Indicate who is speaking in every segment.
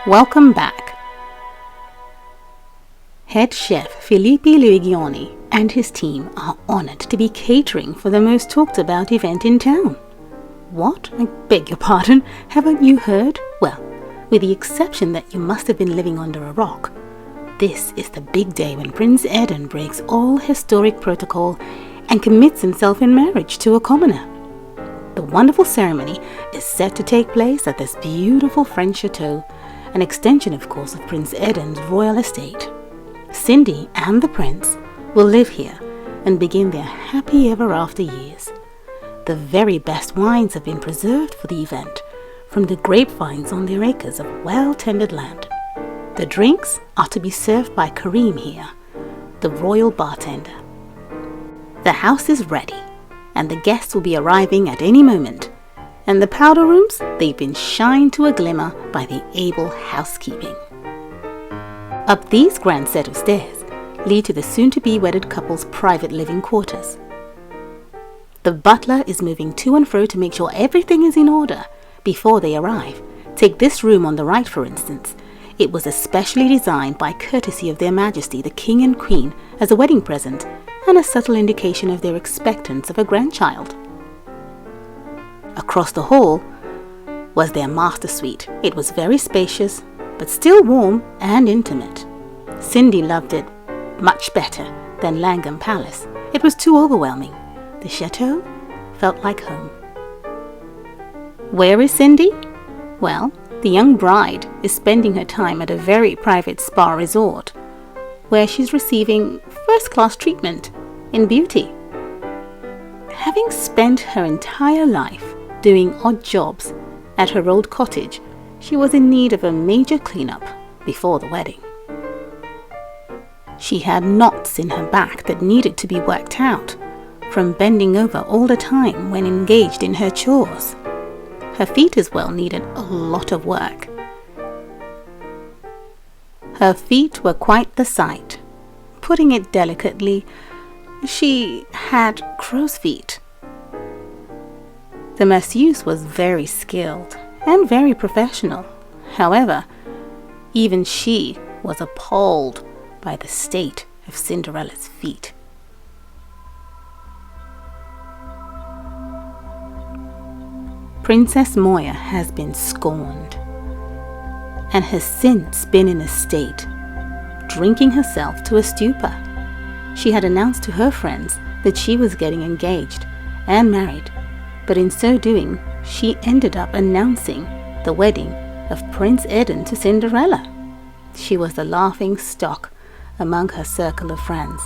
Speaker 1: Welcome back. Head chef Filippo Luigioni and his team are honored to be catering for the most talked about event in town. What? I beg your pardon, haven't you heard? Well, with the exception that you must have been living under a rock, this is the big day when Prince Eden breaks all historic protocol and commits himself in marriage to a commoner. The wonderful ceremony is set to take place at this beautiful French chateau, an extension, of course, of Prince Eden's royal estate. Cindy and the prince will live here and begin their happy ever after years. The very best wines have been preserved for the event from the grapevines on their acres of well-tended land. The drinks are to be served by Kareem here, the royal bartender. The house is ready, and the guests will be arriving at any moment. And the powder rooms, they've been shined to a glimmer by the able housekeeping. Up these grand set of stairs lead to the soon-to-be wedded couple's private living quarters. The butler is moving to and fro to make sure everything is in order before they arrive. Take this room on the right, for instance. It was especially designed by courtesy of Their Majesty the King and Queen as a wedding present and a subtle indication of their expectance of a grandchild. Across the hall was their master suite. It was very spacious, but still warm and intimate. Cindy loved it much better than Langham Palace. It was too overwhelming. The chateau felt like home. Where is Cindy? Well, the young bride is spending her time at a very private spa resort, where she's receiving first-class treatment in beauty. Having spent her entire life doing odd jobs at her old cottage, she was in need of a major cleanup before the wedding. She had knots in her back that needed to be worked out from bending over all the time when engaged in her chores. Her feet as well needed a lot of work. Her feet were quite the sight. Putting it delicately, she had crow's feet. The masseuse was very skilled and very professional. However, even she was appalled by the state of Cinderella's feet. Princess Moya has been scorned and has since been in a state, drinking herself to a stupor. She had announced to her friends that she was getting engaged and married, but in so doing, she ended up announcing the wedding of Prince Eden to Cinderella. She was the laughing stock among her circle of friends.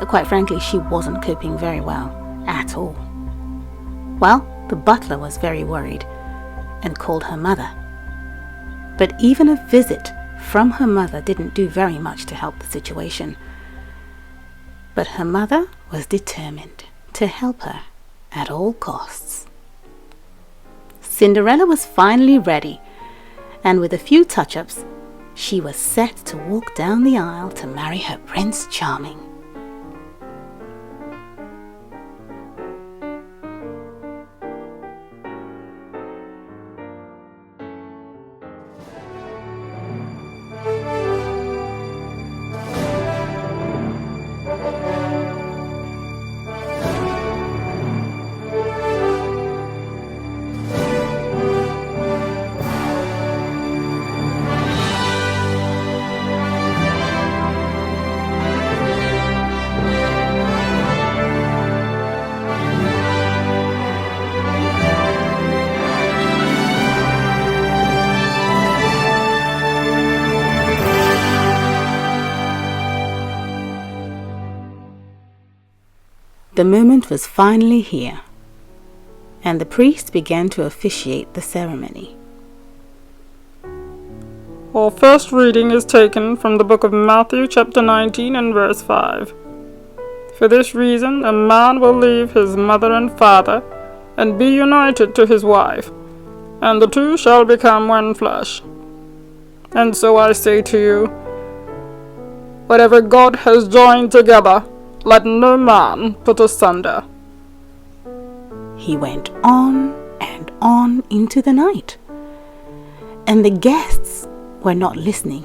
Speaker 1: Quite frankly, she wasn't coping very well at all. Well, the butler was very worried and called her mother. But even a visit from her mother didn't do very much to help the situation. But her mother was determined to help her at all costs. Cinderella was finally ready, and with a few touch-ups, she was set to walk down the aisle to marry her Prince Charming. The moment was finally here, and the priest began to officiate the ceremony.
Speaker 2: Our first reading is taken from the book of Matthew chapter 19 and verse 5. For this reason a man will leave his mother and father and be united to his wife, and the two shall become one flesh. And so I say to you, whatever God has joined together, let no man put asunder.
Speaker 1: He went on and on into the night, and the guests were not listening.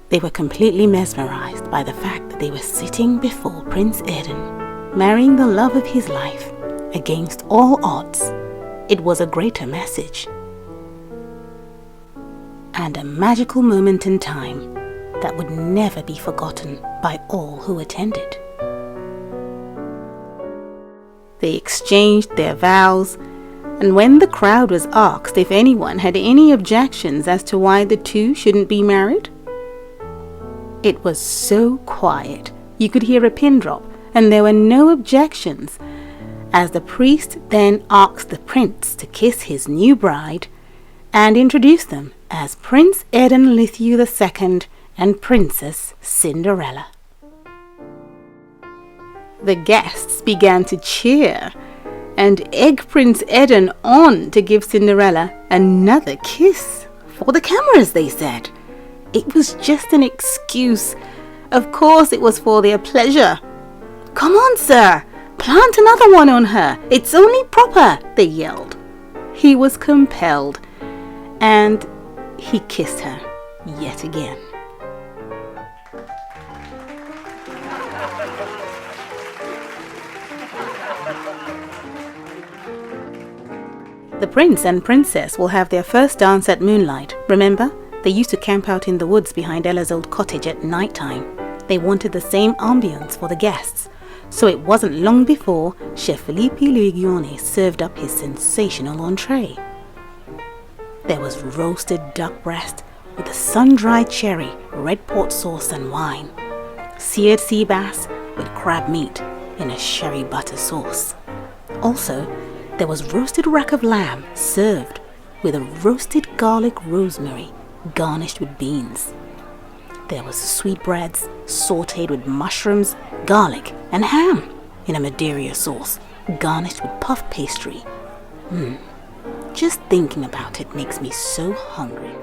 Speaker 1: They were completely mesmerized by the fact that they were sitting before Prince Eden, marrying the love of his life against all odds. It was a greater message, and a magical moment in time that would never be forgotten by all who attended. They exchanged their vows, and when the crowd was asked if anyone had any objections as to why the two shouldn't be married, it was so quiet you could hear a pin drop, and there were no objections, as the priest then asked the prince to kiss his new bride and introduce them as Prince Eden Lithiu II and Princess Cinderella. The guests began to cheer and egg Prince Eden on to give Cinderella another kiss. For the cameras, they said. It was just an excuse. Of course it was for their pleasure. "Come on, sir, plant another one on her. It's only proper," they yelled. He was compelled, and he kissed her yet again. The prince and princess will have their first dance at moonlight. Remember? They used to camp out in the woods behind Ella's old cottage at night time. They wanted the same ambience for the guests, so it wasn't long before Chef Felipe Luigione served up his sensational entree. There was roasted duck breast with a sun-dried cherry, red port sauce and wine, seared sea bass with crab meat in a sherry butter sauce. Also, there was roasted rack of lamb served with a roasted garlic rosemary garnished with beans. There was sweetbreads sautéed with mushrooms, garlic and ham in a Madeira sauce garnished with puff pastry. Just thinking about it makes me so hungry.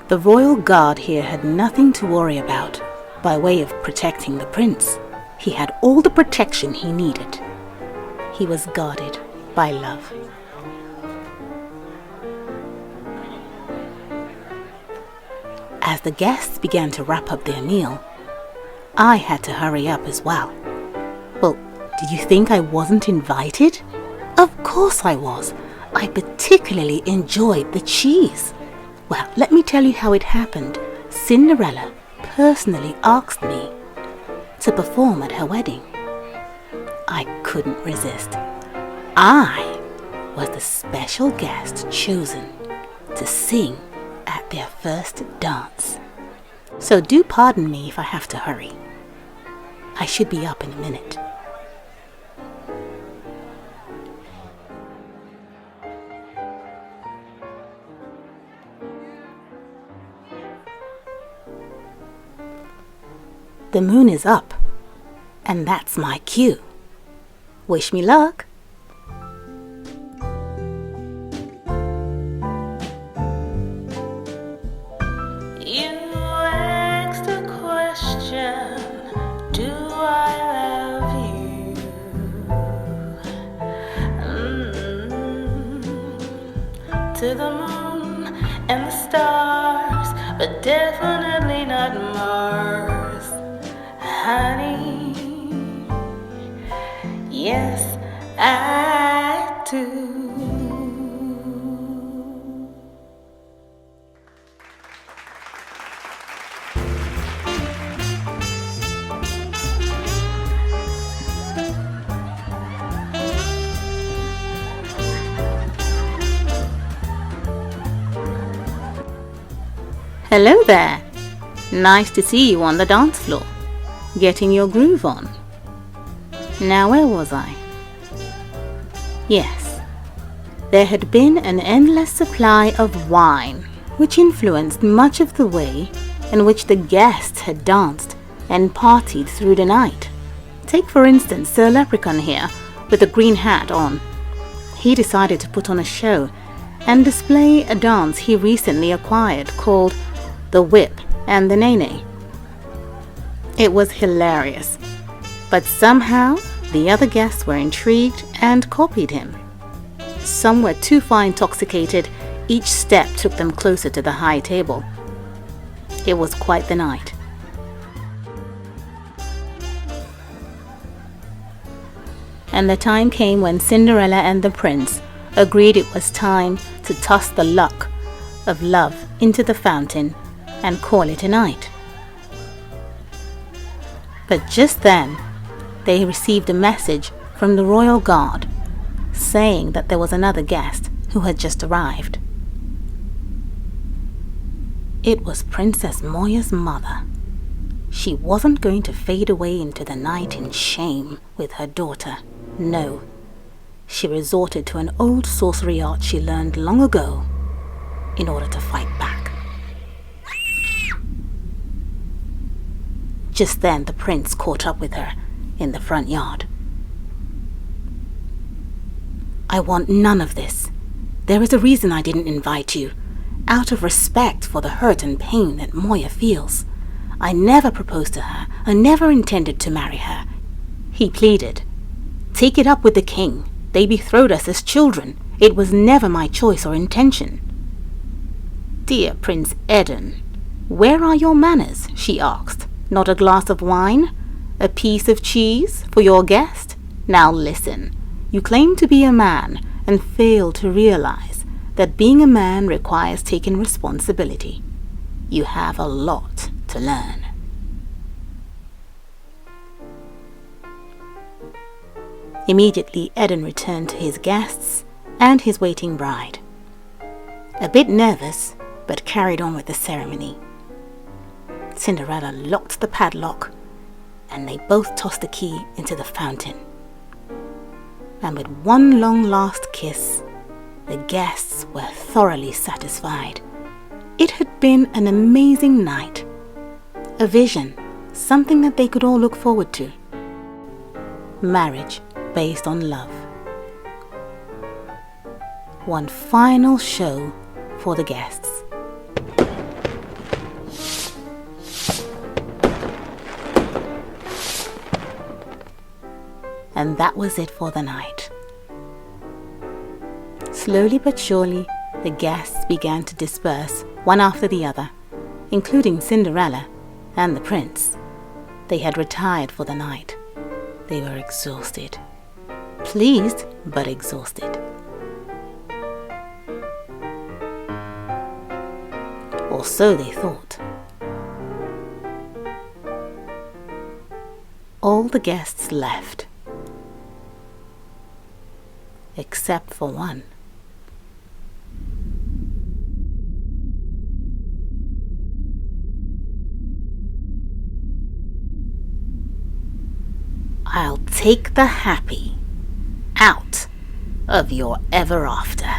Speaker 1: The royal guard here had nothing to worry about by way of protecting the prince. He had all the protection he needed. He was guarded by love. As the guests began to wrap up their meal, I had to hurry up as well. Well, did you think I wasn't invited? Of course I was. I particularly enjoyed the cheese. Well, let me tell you how it happened. Cinderella personally asked me to perform at her wedding. I couldn't resist. I was the special guest chosen to sing at their first dance. So do pardon me if I have to hurry. I should be up in a minute. The moon is up, and that's my cue. Wish me luck.
Speaker 3: You asked a question, do I love you? To the moon and the stars, but definitely not Mars. Honey, yes, I do.
Speaker 1: Hello there. Nice to see you on the dance floor, getting your groove on. Now where was I? Yes, there had been an endless supply of wine, which influenced much of the way in which the guests had danced and partied through the night. Take for instance Sir Leprechaun here with a green hat on. He decided to put on a show and display a dance he recently acquired called the Whip and the Nene. It was hilarious. But somehow, the other guests were intrigued and copied him. Some were too far intoxicated. Each step took them closer to the high table. It was quite the night. And the time came when Cinderella and the prince agreed it was time to toss the luck of love into the fountain and call it a night. But just then, they received a message from the royal guard saying that there was another guest who had just arrived. It was Princess Moya's mother. She wasn't going to fade away into the night in shame with her daughter. No, she resorted to an old sorcery art she learned long ago in order to fight back. Just then the prince caught up with her in the front yard. I want none of this. There is a reason I didn't invite you. Out of respect for the hurt and pain that Moya feels. I never proposed to her. I never intended to marry her. He pleaded. Take it up with the king. They betrothed us as children. It was never my choice or intention. Dear Prince Eden, where are your manners? She asked. Not a glass of wine? A piece of cheese for your guest? Now listen. You claim to be a man and fail to realize that being a man requires taking responsibility. You have a lot to learn. Immediately, Eden returned to his guests and his waiting bride. A bit nervous, but carried on with the ceremony. Cinderella locked the padlock, and they both tossed the key into the fountain. And with one long last kiss, the guests were thoroughly satisfied. It had been an amazing night. A vision, something that they could all look forward to. Marriage based on love. One final show for the guests. And that was it for the night. Slowly but surely, the guests began to disperse, one after the other, including Cinderella and the prince. They had retired for the night. They were exhausted. Pleased, but exhausted. Or so they thought. All the guests left, except for one. I'll take the happy out of your ever after.